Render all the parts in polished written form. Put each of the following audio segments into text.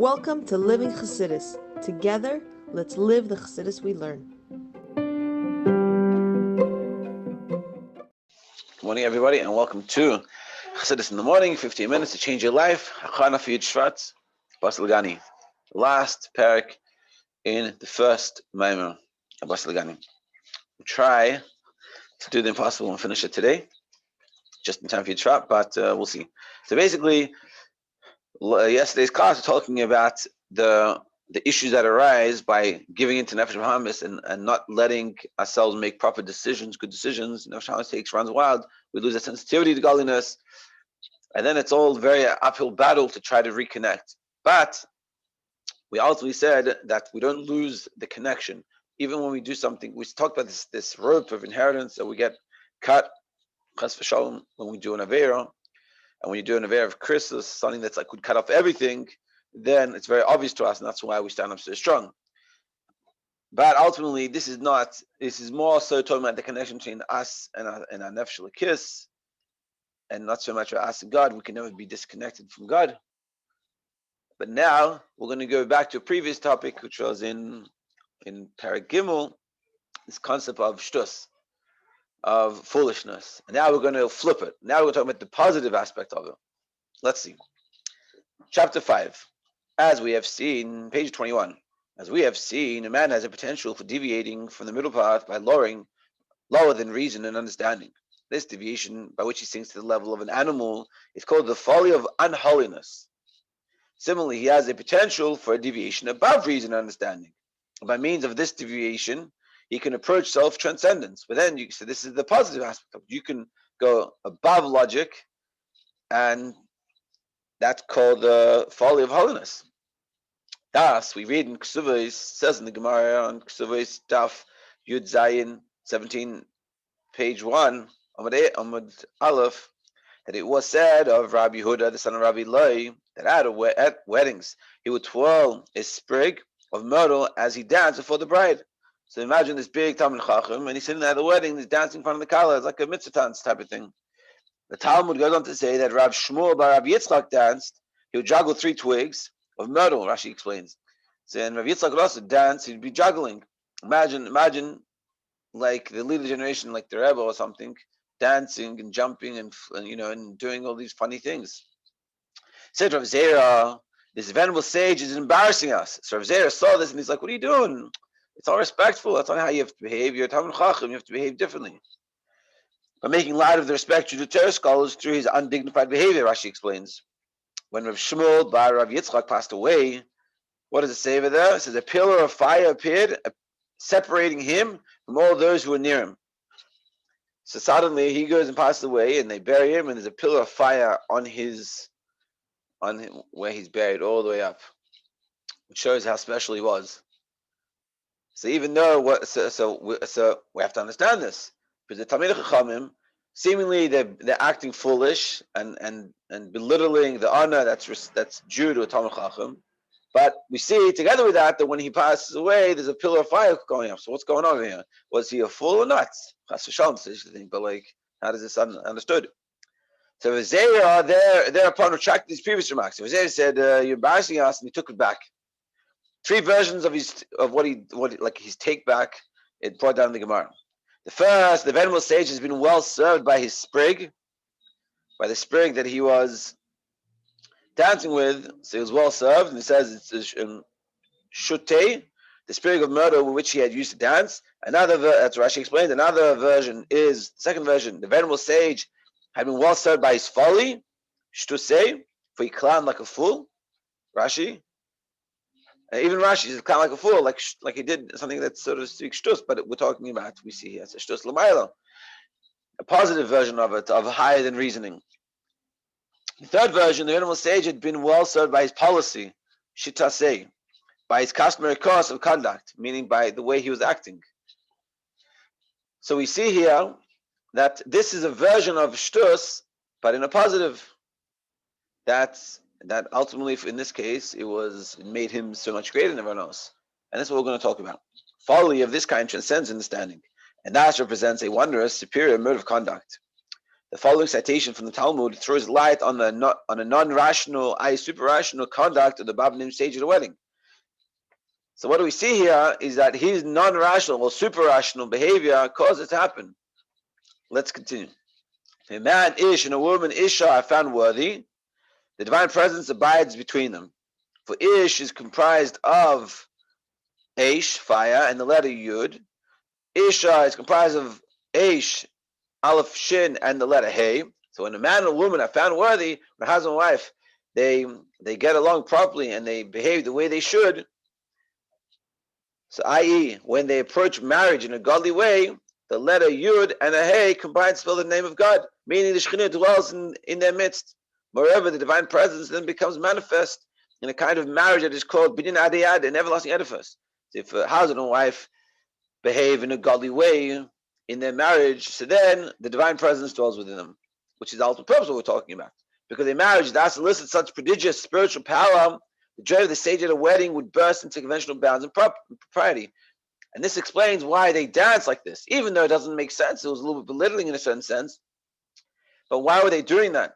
Welcome to Living Chassidus. Together, let's live the Chassidus we learn. Good morning, everybody, and welcome to Chassidus in the Morning, 15 minutes to change your life. Hachana for shtus, Basi Legani. Last parak in the first Maamer of Basi Legani. We'll try to do the impossible and finish it today, just in time for shvat, but we'll see. So basically, yesterday's class was talking about the issues that arise by giving into Nefesh Bahamis and not letting ourselves make proper decisions, good decisions. Nefesh Bahamis runs wild. We lose that sensitivity to godliness. And then it's all very uphill battle to try to reconnect. But we ultimately said that we don't lose the connection. Even when we do something, we talked about this rope of inheritance that we get cut, chas v'shalom, when we do an avera. And when you do an avera of Christus, something that's like would cut off everything, then it's very obvious to us, and that's why we stand up so strong. But ultimately, this is more so talking about the connection between us and our nefesh l'kis, and not so much us and God. We can never be disconnected from God. But now we're going to go back to a previous topic, which was in Parag Gimel, this concept of shtus, of foolishness. And now we're going to flip it. Now we're talking about the positive aspect of it. Let's see. Chapter 5. As we have seen, page 21. As we have seen, a man has a potential for deviating from the middle path by lower than reason and understanding. This deviation, by which he sinks to the level of an animal, is called the folly of unholiness. Similarly, he has a potential for a deviation above reason and understanding. By means of this deviation, he can approach self-transcendence. But then so this is the positive aspect of it. You can go above logic, and that's called the folly of holiness. Thus, we read in Ksuvos, says in the Gemara on Ksuvos Daf Yud Zayin 17, page 1, Amud Aleph, that it was said of Rabbi Yehuda, the son of Rabbi Loi, that at weddings he would twirl a sprig of myrtle as he danced before the bride. So imagine this big Talmud Chacham, and he's sitting at the wedding, he's dancing in front of the Kala. It's like a mitzvah dance type of thing. The Talmud goes on to say that Rav Shmuel by Rabbi Yitzchak danced. He would juggle 3 twigs of myrtle, Rashi explains. So, and Rabbi Yitzchak would also dance, he'd be juggling. Imagine like the leader generation, like the Rebbe or something, dancing and jumping and doing all these funny things. Said Rav Zera, this venerable sage is embarrassing us. So Rav Zera saw this and he's like, what are you doing? It's not respectful. That's not how you have to behave. You're a Talmud Chacham. You have to behave differently. By making light of the respect due to Torah scholars through his undignified behavior, Rashi explains. When Rav Shmuel by Rav Yitzchak passed away, what does it say over there? It says a pillar of fire appeared, separating him from all those who were near him. So suddenly he goes and passes away, and they bury him, and there's a pillar of fire on him, where he's buried all the way up, which shows how special he was. So even though we have to understand this, because the Talmidei Chachamim, seemingly they're acting foolish and belittling the honor that's due to a Talmid Chacham, but we see together with that when he passes away, there's a pillar of fire going up. So what's going on here? Was he a fool or not? Chas v'shalom says the thing, but how does this understood? So Zera thereupon retracted his previous remarks. So Zera said, "You're embarrassing us," and he took it back. 3 versions of his take back. It brought down the Gemara. The first, the venerable sage has been well served by his sprig, by the sprig that he was dancing with. So he was well served, and it says it's shutei, the sprig of myrtle with which he had used to dance. That's Rashi explained. Another version is second version. The venerable sage had been well served by his folly, shtus, for he climbed like a fool. Rashi. Even Rashi is kind of like a fool, like he did something that's, so to speak, shtus, but we're talking about, we see here, it's a shtus l'mayla, a positive version of it, of higher than reasoning. The third version, the venerable sage had been well served by his policy, shtas, by his customary course of conduct, meaning by the way he was acting. So we see here that this is a version of shtus, but in a positive. That ultimately, in this case, it made him so much greater than everyone else. And that's what we're going to talk about. Folly of this kind transcends understanding, and that represents a wondrous, superior mode of conduct. The following citation from the Talmud throws light on a non-rational, i.e. super-rational conduct of the Babnim stage of the wedding. So what do we see here is that his non-rational or super-rational behavior caused it to happen. Let's continue. If a man, Ish, and a woman, Isha, are found worthy, the divine presence abides between them. For Ish is comprised of Aish, fire, and the letter Yud. Isha is comprised of Aish, Aleph, Shin, and the letter Hey. So when a man and a woman are found worthy, when a husband and wife, they get along properly and they behave the way they should. So, i.e., when they approach marriage in a godly way, the letter Yud and a Hey combine to spell the name of God, meaning the Shekhinah dwells in their midst. Moreover, the divine presence then becomes manifest in a kind of marriage that is called Binyan Adiyad, an everlasting edifice. So if a husband and wife behave in a godly way in their marriage, so then the divine presence dwells within them, which is the ultimate purpose of what we're talking about. Because in marriage, that elicits such prodigious spiritual power, the joy of the stage at a wedding would burst into conventional bounds and propriety. And this explains why they dance like this, even though it doesn't make sense. It was a little bit belittling in a certain sense. But why were they doing that?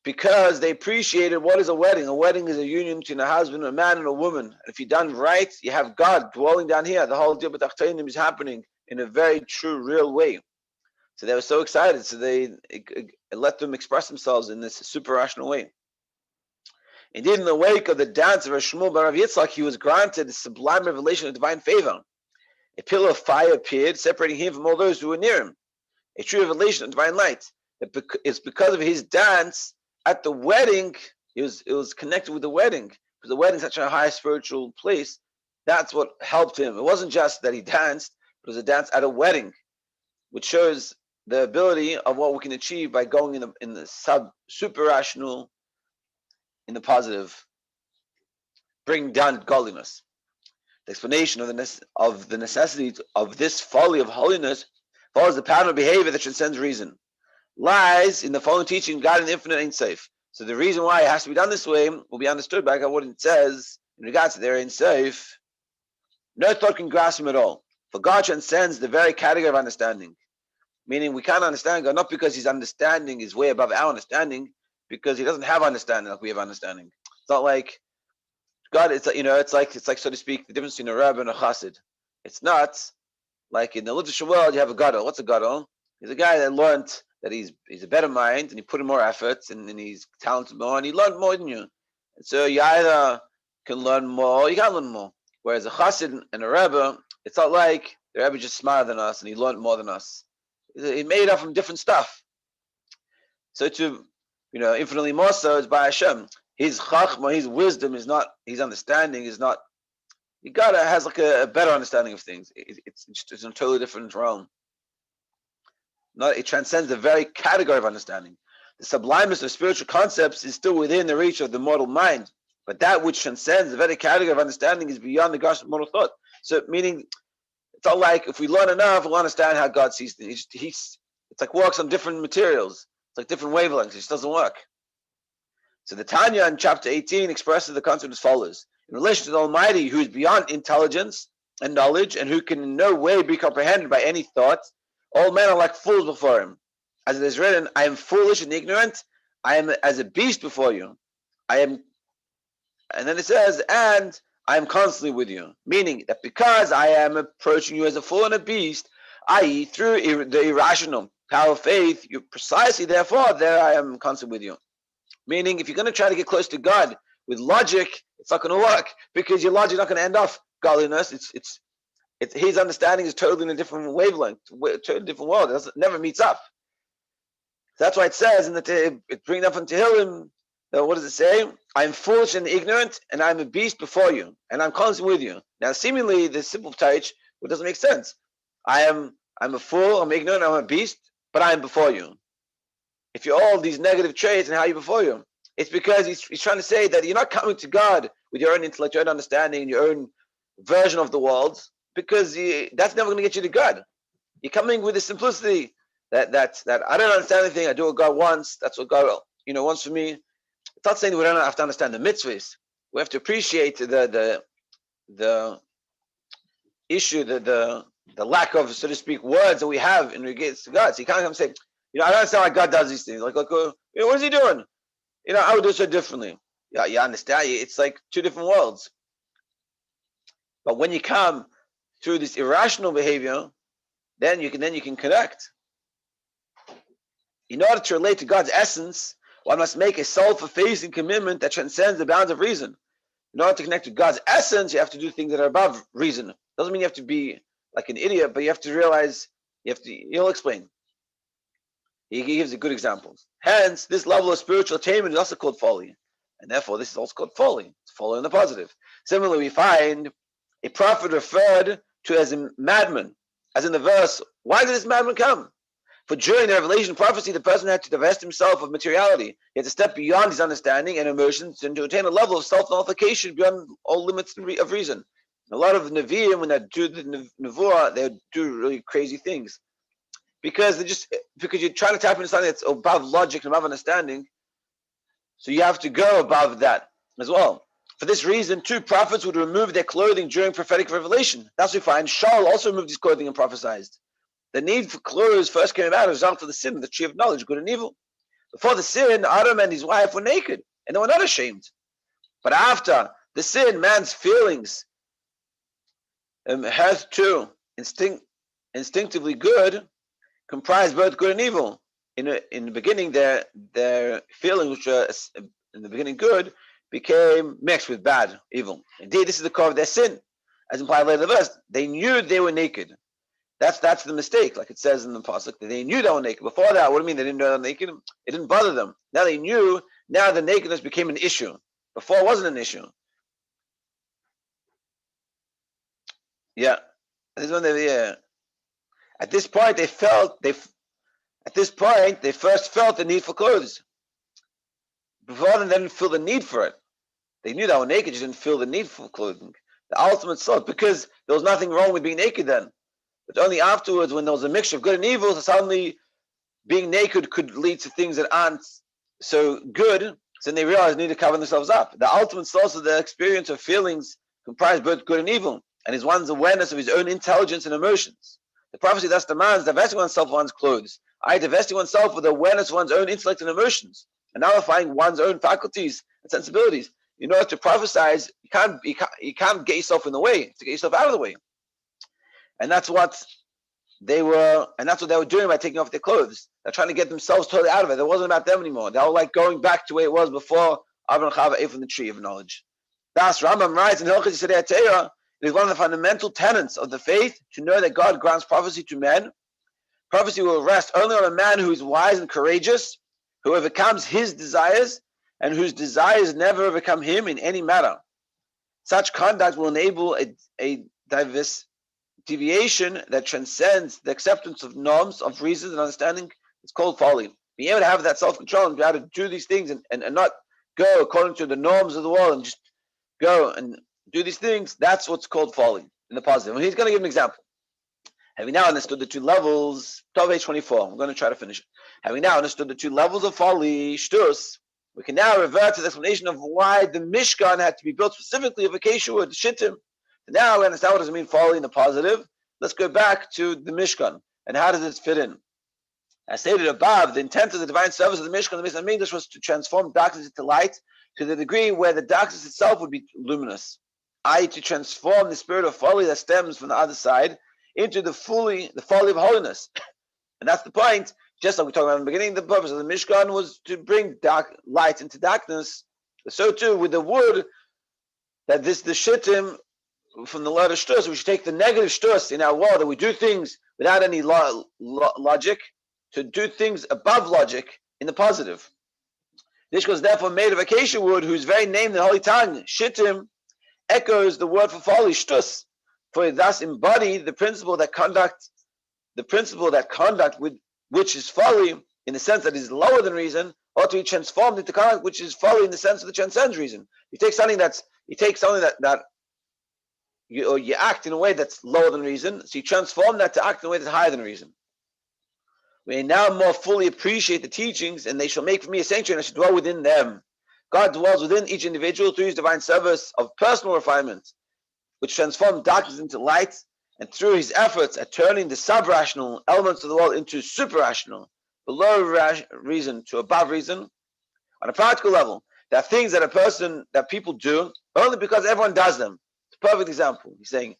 Because they appreciated what is a wedding. A wedding is a union between a husband, a man, and a woman. And if you're done right, you have God dwelling down here. The whole deal with Achtainim is happening in a very true, real way. So they were so excited. So it let them express themselves in this super rational way. Indeed, in the wake of the dance of Shmuel bar Rav Yitzchak, he was granted a sublime revelation of divine favor. A pillar of fire appeared, separating him from all those who were near him. A true revelation of divine light. It's because of his dance at the wedding. It was connected with the wedding, because the wedding is such a high spiritual place. That's what helped him. It wasn't just that he danced, but it was a dance at a wedding, which shows the ability of what we can achieve by going in the super rational, in the positive, bring down godliness. The explanation of the necessity of this folly of holiness follows the pattern of behavior that transcends reason. Lies in the following teaching, God in the infinite ain't safe. So the reason why it has to be done this way will be understood by what it says in regards to their ain't safe. No thought can grasp him at all. For God transcends the very category of understanding. Meaning we can't understand God, not because his understanding is way above our understanding, because he doesn't have understanding like we have understanding. It's not like God, it's like so to speak, the difference between a rabbi and a chassid. It's not like in the literature world you have a gadol. What's a gadol? He's a guy that learned that he's a better mind and he put in more efforts and he's talented more and he learned more than you. And so you either can learn more or you can't learn more. Whereas a chassid and a rebbe, it's not like the rebbe is just smarter than us and he learned more than us. He made up from different stuff. So to infinitely more so is by Hashem. His chachma, his wisdom is not, his understanding is not, he has like a better understanding of things. It's in a totally different realm. It transcends the very category of understanding. The sublimeness of spiritual concepts is still within the reach of the mortal mind, but that which transcends the very category of understanding is beyond the grasp of mortal thought. So meaning, it's not like if we learn enough, we'll understand how God sees things. It's like walks on different materials. It's like different wavelengths. It just doesn't work. So the Tanya in chapter 18 expresses the concept as follows. In relation to the Almighty, who is beyond intelligence and knowledge, and who can in no way be comprehended by any thought, all men are like fools before him. As it is written, I am foolish and ignorant. I am as a beast before you. And then it says, and I am constantly with you. Meaning that because I am approaching you as a fool and a beast, i.e. through the irrational power of faith, you precisely, therefore, there I am constantly with you. Meaning, if you're going to try to get close to God with logic, it's not going to work because your logic is not going to end off godliness. It's his understanding is totally in a different wavelength, totally different world. It never meets up. That's why it says in it brings up from Tehillim. What does it say? I am foolish and ignorant, and I am a beast before you, and I'm constantly with you. Now, seemingly, the simple taich, it doesn't make sense. I'm a fool, I'm ignorant, I'm a beast, but I am before you. If you're all these negative traits and how you're before you, it's because he's trying to say that you're not coming to God with your own intellect, your own understanding, your own version of the world, because that's never going to get you to God. You're coming with the simplicity that I don't understand anything. I do what God wants. That's what God wants for me. It's not saying we don't have to understand the mitzvahs. We have to appreciate the issue, the lack of, so to speak, words that we have in regards to God. So you can't come and say, I don't understand why God does these things. Like what is he doing? I would do so differently. Yeah, you understand? It's like two different worlds. But when you come through this irrational behavior, then you can connect. In order to relate to God's essence, one must make a self-effacing commitment that transcends the bounds of reason. In order to connect to God's essence, you have to do things that are above reason. Doesn't mean you have to be like an idiot, but you have to realize, he'll explain. He gives a good example. Hence, this level of spiritual attainment is also called folly. And therefore, this is also called folly. It's folly in the positive. Similarly, we find a prophet referred to as a madman. As in the verse, why did this madman come? For during the revelation prophecy, the person had to divest himself of materiality. He had to step beyond his understanding and emotions and to attain a level of self-nullification beyond all limits of reason. A lot of Nevi'im, when they do the Nevuah, they do really crazy things. Because you're trying to tap into something that's above logic and above understanding. So you have to go above that as well. For this reason, too, prophets would remove their clothing during prophetic revelation. That's what we find. Shaul also removed his clothing and prophesied. The need for clothes first came about as a result of the sin of the tree of knowledge, good and evil. Before the sin, Adam and his wife were naked, and they were not ashamed. But after the sin, man's feelings has too instinctively good, comprise both good and evil. In the beginning, their feelings, which were in the beginning good, became mixed with bad, evil. Indeed, this is the core of their sin, as implied later in the verse. They knew they were naked. That's the mistake, like it says in the pasuk. They knew they were naked. Before that, what do you mean they didn't know they were naked? It didn't bother them. Now they knew. Now the nakedness became an issue. Before it wasn't an issue. Yeah, this is when At this point, they first felt the need for clothes. Before then, they didn't feel the need for it. They knew they were naked, just didn't feel the need for clothing. The ultimate self, because there was nothing wrong with being naked then. But only afterwards, when there was a mixture of good and evil, so suddenly being naked could lead to things that aren't so good. So then they realized they need to cover themselves up. The ultimate source of the experience of feelings comprised both good and evil, and is one's awareness of his own intelligence and emotions. The prophecy thus demands divesting oneself of one's clothes, divesting oneself with awareness of one's own intellect and emotions, and nullifying one's own faculties and sensibilities. In order to prophesize, you can't get yourself in the way, to get yourself out of the way. And that's what they were doing by taking off their clothes. They're trying to get themselves totally out of it. It wasn't about them anymore. They were like going back to where it was before Adam and Chava ate from the tree of knowledge. Thus, Rambam writes in Hilchos Yisodei HaTorah, it is one of the fundamental tenets of the faith to know that God grants prophecy to men. Prophecy will rest only on a man who is wise and courageous, who overcomes his desires, and whose desires never overcome him in any matter. Such conduct will enable a diverse deviation that transcends the acceptance of norms, of reasons and understanding. It's called folly. Being able to have that self-control and be able to do these things and not go according to the norms of the world and just go and do these things, that's what's called folly in the positive. And he's going to give an example. Having now understood the two levels, 12:24, I'm going to try to finish it. Having now understood the two levels of folly, shtus, we can now revert to the explanation of why the Mishkan had to be built specifically of acacia wood, shittim. And now we understand what does it mean folly in the positive. Let's go back to the Mishkan and how does it fit in? As stated above, the intent of the divine service of the Mishkan, the Beis Hamikdash, was to transform darkness into light to the degree where the darkness itself would be luminous, i.e. to transform the spirit of folly that stems from the other side into the folly of holiness. And that's the point. Just like we talked about in the beginning, the purpose of the Mishkan was to bring dark light into darkness. So too with the wood, that the shittim from the letter shtus, we should take the negative shtus in our world, that we do things without any logic, to do things above logic in the positive. This was therefore made of acacia wood, whose very name, the holy tongue, shittim, echoes the word for folly, shtus, for it thus embodied the principle that conduct with which is folly in the sense that is lower than reason, or to be transformed into conduct which is folly in the sense that it transcends reason. You take something that you act in a way that's lower than reason, so you transform that to act in a way that's higher than reason. We may now more fully appreciate the teachings, and they shall make for me a sanctuary, and I shall dwell within them. God dwells within each individual through his divine service of personal refinement, which transforms darkness into light, and through his efforts at turning the sub-rational elements of the world into super-rational, below reason to above reason. On a practical level, there are things that people do only because everyone does them. It's a perfect example. He's saying,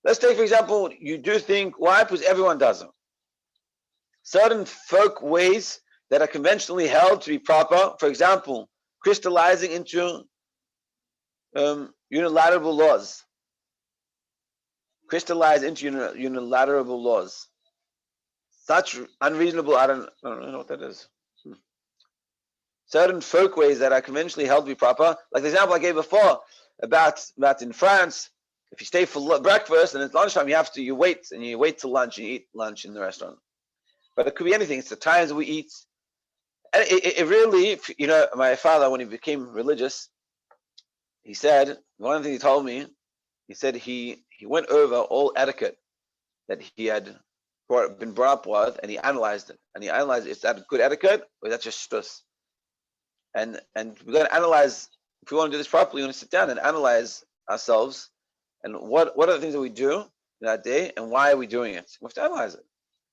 let's take, for example, you do think, why? Because everyone does them. Certain folk ways that are conventionally held to be proper, for example, crystallizing into unilateral laws. Crystallize into unilateral laws. Such unreasonable, I don't know what that is. Certain folk ways that are conventionally held to be proper, like the example I gave before about in France, if you stay for breakfast and it's lunchtime, you wait till lunch and you eat lunch in the restaurant. But it could be anything. It's the times that we eat. And it really, my father, when he became religious, he said, one of the things he told me, he said he went over all etiquette that he had been brought up with, and he analyzed it. And he analyzed, is that good etiquette or is that just shtus? And we're going to analyze, if we want to do this properly, we're going to sit down and analyze ourselves and what are the things that we do in that day and why are we doing it? We have to analyze it.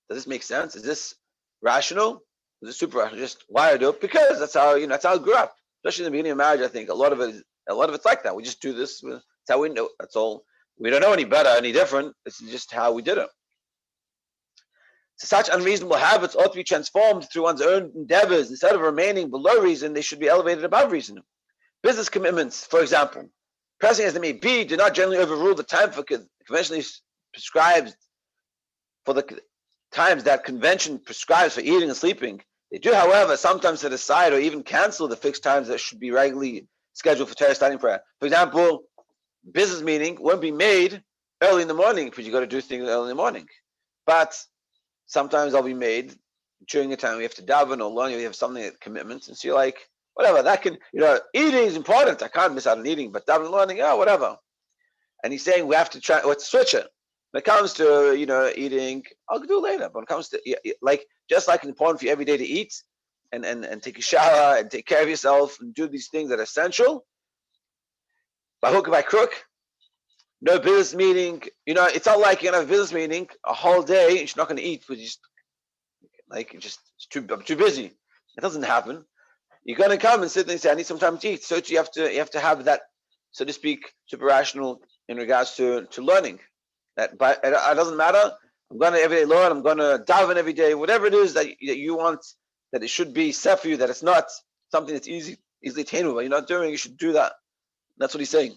Does this make sense? Is this rational? Is it super rational? Just why I do it? Because that's how I grew up. Especially in the beginning of marriage, I think a lot of it's like that. We just do this. That's how we know. That's all. We don't know any better, any different. It's just how we did it. So such unreasonable habits ought to be transformed through one's own endeavors. Instead of remaining below reason, they should be elevated above reason. Business commitments, for example, pressing as they may be, do not generally overrule the time for conventionally prescribed for the times that convention prescribes for eating and sleeping. They do, however, sometimes set aside or even cancel the fixed times that should be regularly scheduled for Torah studying prayer. For example, business meeting won't be made early in the morning because you got to do things early in the morning. But sometimes they'll be made during the time we have to daven or learn, we have something commitments, and so you're like, whatever, that can, eating is important. I can't miss out on eating, but daven and learning, whatever. And he's saying we have to try, let's switch it. When it comes to, eating, I'll do it later. But when it comes to, just like it's important for you every day to eat and take a shower and take care of yourself and do these things that are essential, by hook or by crook, no business meeting. It's not like you're going to have a business meeting a whole day and you're not going to eat because I'm too busy. It doesn't happen. You're going to come and sit there and say, I need some time to eat. So you have to have that, so to speak, super rational in regards to learning. But it doesn't matter. I'm going to every day learn. I'm going to daven every day. Whatever it is that you want, that it should be set for you, that it's not something that's easily attainable. You're not doing. You should do that. That's what he's saying.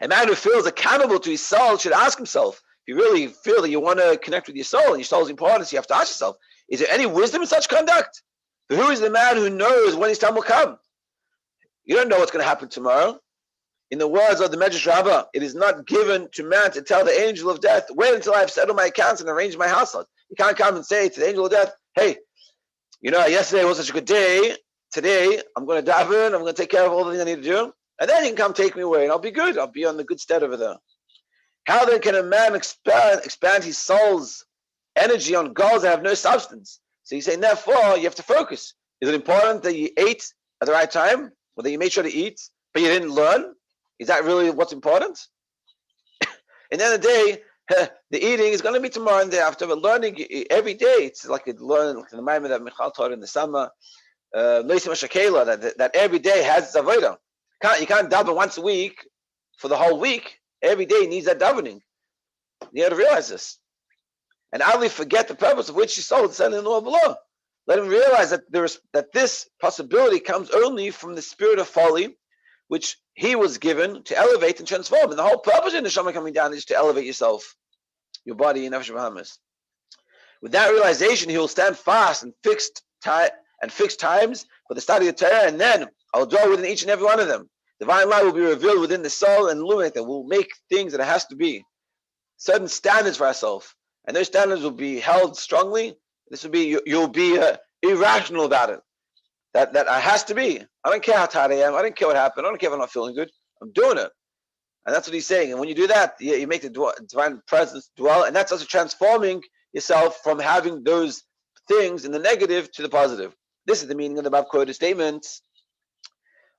A man who feels accountable to his soul should ask himself, if you really feel that you want to connect with your soul and your soul's importance, you have to ask yourself, is there any wisdom in such conduct? For who is the man who knows when his time will come? You don't know what's going to happen tomorrow. In the words of the Medrash Rabbah, it is not given to man to tell the angel of death, wait until I've settled my accounts and arranged my household. You can't come and say to the angel of death, hey, yesterday was such a good day. Today, I'm going to daven. I'm going to take care of all the things I need to do. And then you can come take me away and I'll be good. I'll be on the good stead over there. How then can a man expand his soul's energy on goals that have no substance? So he's saying, therefore, you have to focus. Is it important that you ate at the right time? Or that you made sure to eat, but you didn't learn? Is that really what's important? And then the day, the eating is going to be tomorrow and the day after, but learning every day, it's like the Maamer that Michal taught in the summer, that every day has its avodah. You can't daven once a week for the whole week. Every day needs that davening. You have to realize this. And utterly forget the purpose of which he sold sent in the law below. Let him realize that this possibility comes only from the spirit of folly, which he was given to elevate and transform. And the whole purpose of the neshama coming down is to elevate yourself, your body, and nefesh v'hamas. With that realization, he will stand fast and fixed times for the study of Torah, and then I'll dwell within each and every one of them. Divine light will be revealed within the soul and illuminate them. We'll make things that it has to be. Certain standards for ourselves. And those standards will be held strongly. This will be, you'll be irrational about it. That it has to be. I don't care how tired I am. I don't care what happened. I don't care if I'm not feeling good. I'm doing it. And that's what he's saying. And when you do that, you make the divine presence dwell. And that's also transforming yourself from having those things in the negative to the positive. This is the meaning of the above quoted statements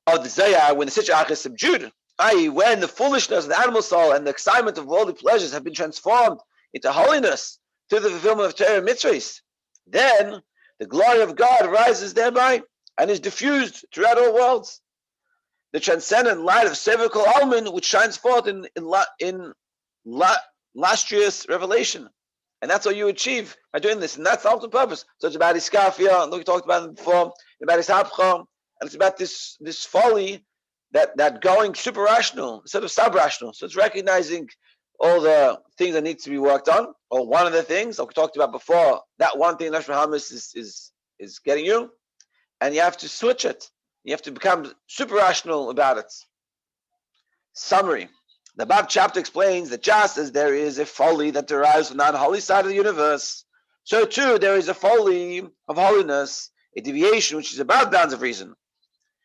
of the Zayah when the Sitrach is subdued, i.e., when the foolishness of the animal soul and the excitement of worldly pleasures have been transformed into holiness through the fulfillment of Torah mitzvahs. then the glory of God rises thereby and is diffused throughout all worlds. The transcendent light of Sefer Kol Almin, which shines forth in lustrous revelation. And that's what you achieve by doing this. And that's the ultimate purpose. So it's about iskafia, and we talked about it before, about ishapcha, and it's about this folly, that going super rational instead of sub-rational. So it's recognizing all the things that need to be worked on, or one of the things, like we talked about before, that one thing Nefesh Bahamis is getting you, and you have to switch it. You have to become super rational about it. Summary. The Bab chapter explains that just as there is a folly that derives from the unholy side of the universe, so too there is a folly of holiness, a deviation which is above bounds of reason.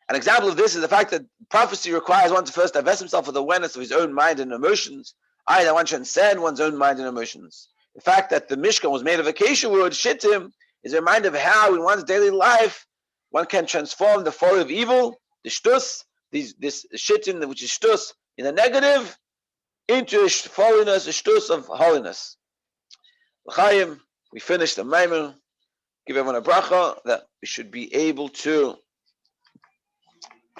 An example of this is the fact that prophecy requires one to first divest himself of the awareness of his own mind and emotions, i.e. that one transcend one's own mind and emotions. The fact that the Mishkan was made of acacia wood, shittim, is a reminder of how in one's daily life one can transform the folly of evil, the shtus, this shittim, which is shtus, in the negative, into a folliness, a shtus of holiness. L'chaim, we finished the Maamer. Give everyone a bracha that we should be able to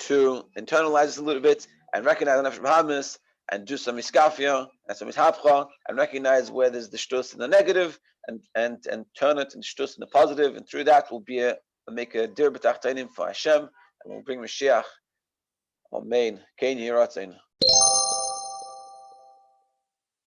internalize this a little bit and recognize the Nefesh Bahamis and do some iskafia and some ishapcha and recognize where there's the shtus in the negative and turn it into shtus in the positive, and through that we'll make a dir b'tachteinim for Hashem, and we'll bring Mashiach. Amen. Kein Yiratzin.